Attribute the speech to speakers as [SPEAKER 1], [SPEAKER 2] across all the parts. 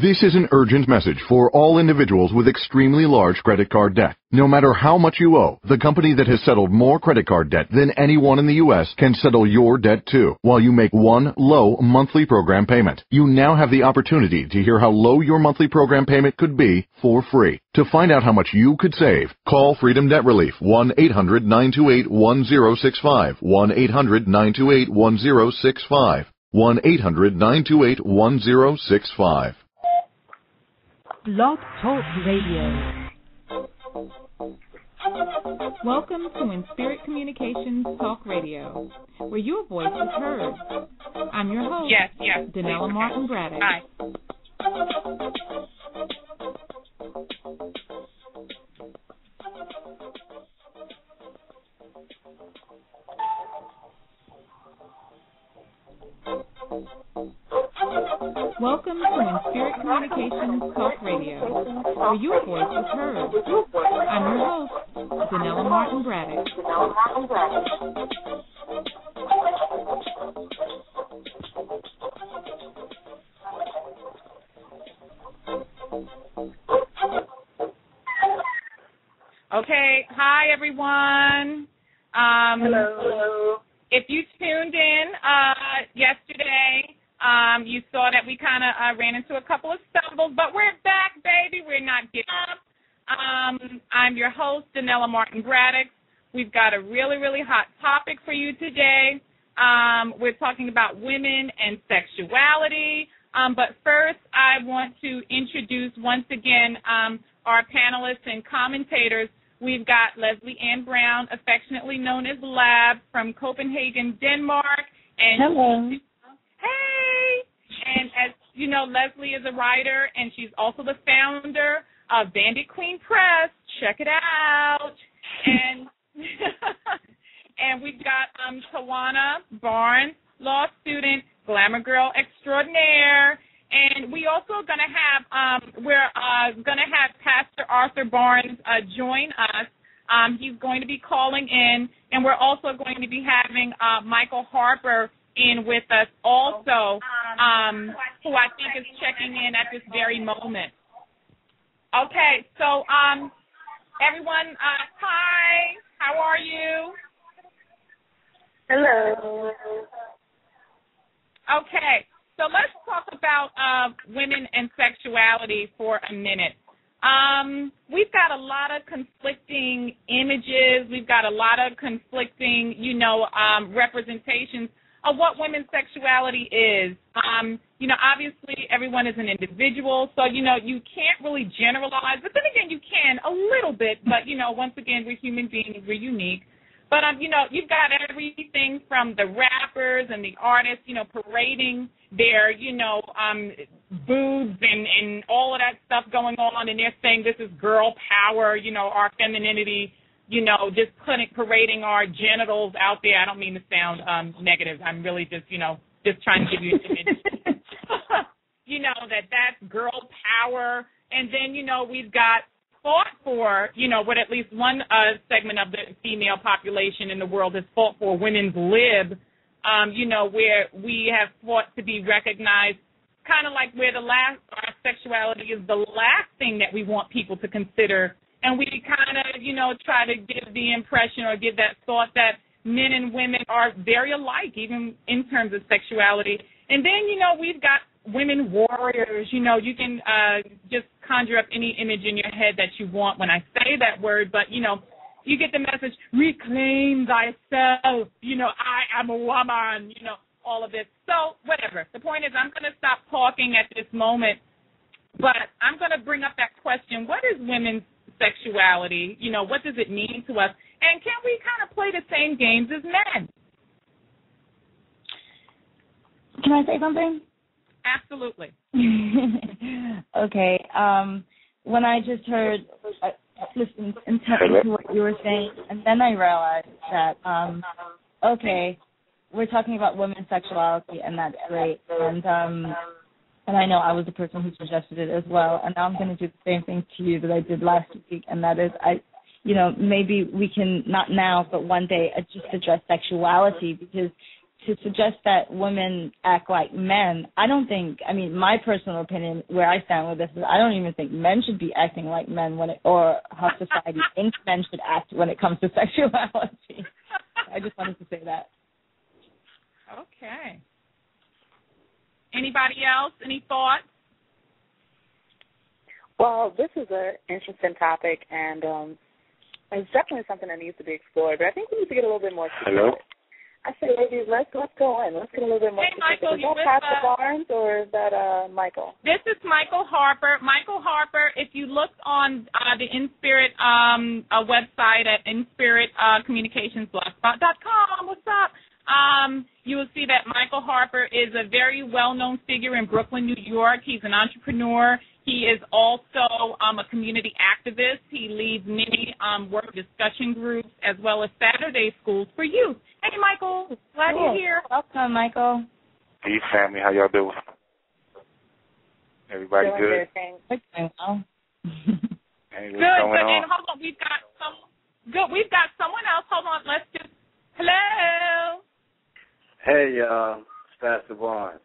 [SPEAKER 1] This is an urgent message for all individuals with extremely large credit card debt. No matter how much you owe, the company that has settled more credit card debt than anyone in the U.S. can settle your debt too, while you make one low monthly program payment. You now have the opportunity to hear how low your monthly program payment could be for free. To find out how much you could save, call Freedom Debt Relief, 1-800-928-1065, 1-800-928-1065, 1-800-928-1065.
[SPEAKER 2] Blog Talk Radio. Welcome to Inspirit Communications Talk Radio, where your voice is heard. I'm your host, Danella Martin Braddock.
[SPEAKER 3] Hi.
[SPEAKER 2] Welcome to Inspirit Communications Talk Radio, where your voice is heard. I'm your host, Danella Martin Braddock.
[SPEAKER 3] Okay, hi everyone.
[SPEAKER 4] Hello.
[SPEAKER 3] If you tuned in yesterday, you saw that we kind of ran into a couple of stumbles, but we're back, baby. We're not giving up. I'm your host, Danella Martin Braddock. We've got a really, really hot topic for you today. We're talking about women and sexuality. But first, I want to introduce once again our panelists and commentators. We've got Leslie Ann Brown, affectionately known as Lab, from Copenhagen, Denmark. And
[SPEAKER 4] hello.
[SPEAKER 3] Hey! And as you know, Leslie is a writer, and she's also the founder of Bandit Queen Press. Check it out. And and we've got Tawana Barnes, law student, glamour girl extraordinaire. And we also going to have Pastor Arthur Barnes join us. He's going to be calling in, and we're also going to be having Michael Harper in with us also, who I think is checking in at this very moment. Okay, so everyone, hi, how are you?
[SPEAKER 4] Hello.
[SPEAKER 3] Okay, so let's talk about women and sexuality for a minute. We've got a lot of conflicting images. We've got a lot of conflicting, representations of what women's sexuality is. Obviously everyone is an individual, so, you can't really generalize. But then again, you can a little bit, but, once again, we're human beings, we're unique. But, you've got everything from the rappers and the artists, parading their, boobs and all of that stuff going on, and they're saying this is girl power, our femininity, just parading our genitals out there. I don't mean to sound negative. I'm really just trying to give you an image. that's girl power. And then, we've got fought for, what at least one segment of the female population in the world has fought for, women's lib, where we have fought to be recognized, kind of like where our sexuality is the last thing that we want people to consider. And we kind of, try to give the impression or give that thought that men and women are very alike, even in terms of sexuality. And then, we've got women warriors. You can just conjure up any image in your head that you want when I say that word. But, you get the message, reclaim thyself. I am a woman, all of this. So whatever. The point is I'm going to stop talking at this moment. But I'm going to bring up that question, what is women's sexuality? What does it mean to us? And can we kind of play the same games as men?
[SPEAKER 4] Can I say something?
[SPEAKER 3] Absolutely.
[SPEAKER 4] Okay. When I just heard, I listened intently to what you were saying, and then I realized that, okay, we're talking about women's sexuality, and that's great. And I know I was the person who suggested it as well, and now I'm going to do the same thing to you that I did last week, and that is maybe we can, not now, but one day, just address sexuality, because to suggest that women act like men, I don't think, I mean, my personal opinion, where I stand with this is I don't even think men should be acting like men or how society thinks men should act when it comes to sexuality. I just wanted to say that.
[SPEAKER 3] Okay. Anybody else? Any thoughts?
[SPEAKER 5] Well, this is an interesting topic, and it's definitely something that needs to be explored, but I think we need to get a little bit more specific.
[SPEAKER 6] Hello?
[SPEAKER 5] I said, ladies, let's go in. Let's get a little bit more specific.
[SPEAKER 3] Michael,
[SPEAKER 5] is that Pastor Barnes or is that Michael?
[SPEAKER 3] This is Michael Harper. Michael Harper, if you look on the Inspirit website at inspiritcommunicationsblogspot.com, what's up? You will see that Michael Harper is a very well-known figure in Brooklyn, New York. He's an entrepreneur. He is also a community activist. He leads many work discussion groups as well as Saturday schools for youth. Hey, Michael, glad you're here.
[SPEAKER 4] Welcome, Michael.
[SPEAKER 6] Peace, family. How y'all doing? Everybody good?
[SPEAKER 3] Good. And hold on, we've got someone else. Hold on, let's just. Hello.
[SPEAKER 6] Hey, y'all. It's Pastor Barnes.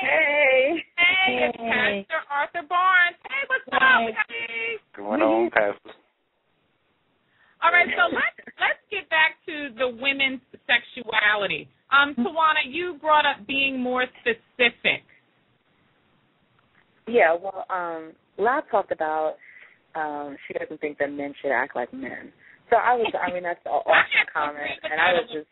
[SPEAKER 3] Hey, it's Pastor Arthur Barnes. Hey, what's up? Hey.
[SPEAKER 6] Going on, Pastor?
[SPEAKER 3] All right, so let's get back to the women's sexuality. Tawana, you brought up being more specific.
[SPEAKER 5] Yeah, well, Lab talked about she doesn't think that men should act like men. So that's an awesome comment, and I was just.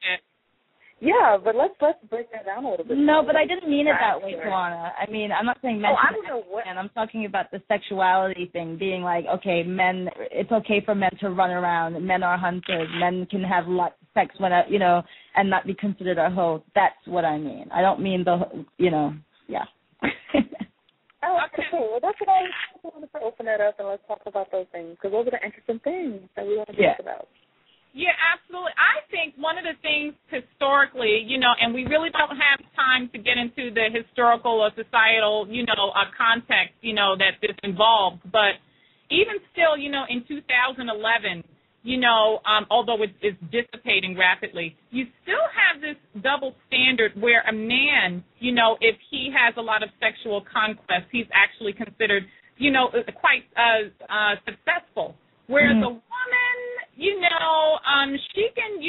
[SPEAKER 5] Yeah, but let's break that down a little bit.
[SPEAKER 4] No, but I didn't mean it that way, Tawana. I mean, I'm not saying men.
[SPEAKER 5] I don't know what.
[SPEAKER 4] And I'm talking about the sexuality thing, being like, okay, men. It's okay for men to run around. Men are hunters. Men can have sex when and not be considered a hoe. That's what I mean. I don't mean yeah.
[SPEAKER 5] Okay. Well, that's what I wanted to open that up and let's talk about those things because those are the interesting things that we want to talk about.
[SPEAKER 3] Yeah, absolutely. I think one of the things historically, and we really don't have time to get into the historical or societal, context, that this involves. But even still, in 2011, although it's dissipating rapidly, you still have this double standard where a man, if he has a lot of sexual conquest, he's actually considered, quite successful. Whereas a woman, she can,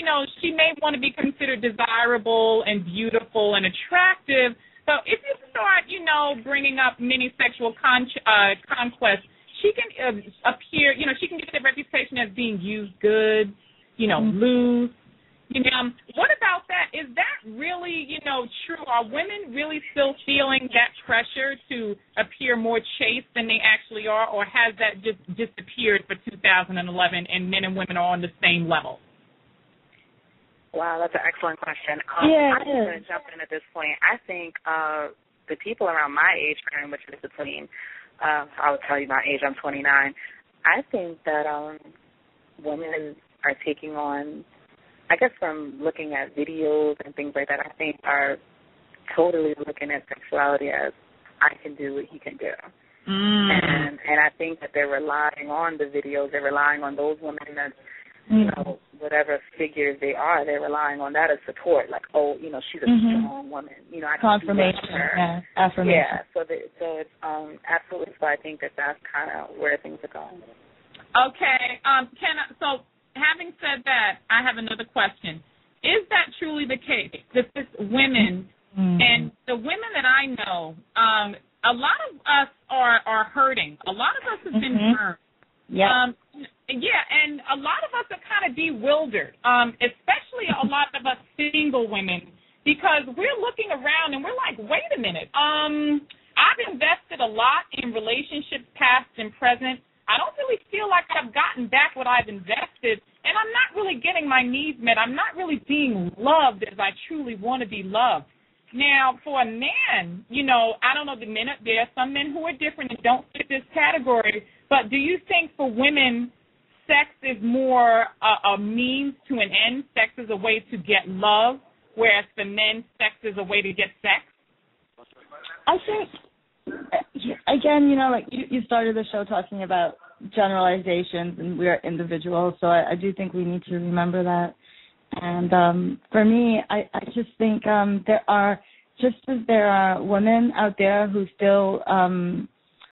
[SPEAKER 3] she may want to be considered desirable and beautiful and attractive. So if you start, bringing up many sexual conquests, she can appear, she can get the reputation as being used goods, loose. What about that? Is that really, true? Are women really still feeling that pressure to appear more chaste than they actually are, or has that just disappeared for 2011 and men and women are on the same level?
[SPEAKER 5] Wow, that's an excellent question.
[SPEAKER 4] I'm
[SPEAKER 5] just going to jump in at this point. I think the people around my age range, which is between, I would tell you my age, I'm 29, I think that women are taking on, I guess from looking at videos and things like that, I think are totally looking at sexuality as I can do what he can do. And I think that they're relying on the videos, they're relying on those women that, whatever figures they are, they're relying on that as support, like, she's a strong woman. I can
[SPEAKER 4] confirmation,
[SPEAKER 5] do her.
[SPEAKER 4] Yeah, affirmation.
[SPEAKER 5] Yeah, so it's absolutely, so I think that's kind of where things are going.
[SPEAKER 3] Okay, so having said that, I have another question. Is that truly the case that this women and the women that I know, a lot of us are hurting. A lot of us have been burned.
[SPEAKER 4] Yeah.
[SPEAKER 3] And a lot of us are kind of bewildered, especially a lot of us single women, because we're looking around and we're like, wait a minute. I've invested a lot in relationships past and present. I don't really feel like I've gotten back what I've invested, and I'm not really getting my needs met. I'm not really being loved as I truly want to be loved. Now, for a man, I don't know, there are some men who are different and don't fit this category, but do you think for women, sex is more a means to an end? Sex is a way to get love, whereas for men, sex is a way to get sex?
[SPEAKER 4] I think, again, like you started the show talking about generalizations and we're individuals, so I do think we need to remember that. And for me, I just think there are women out there who still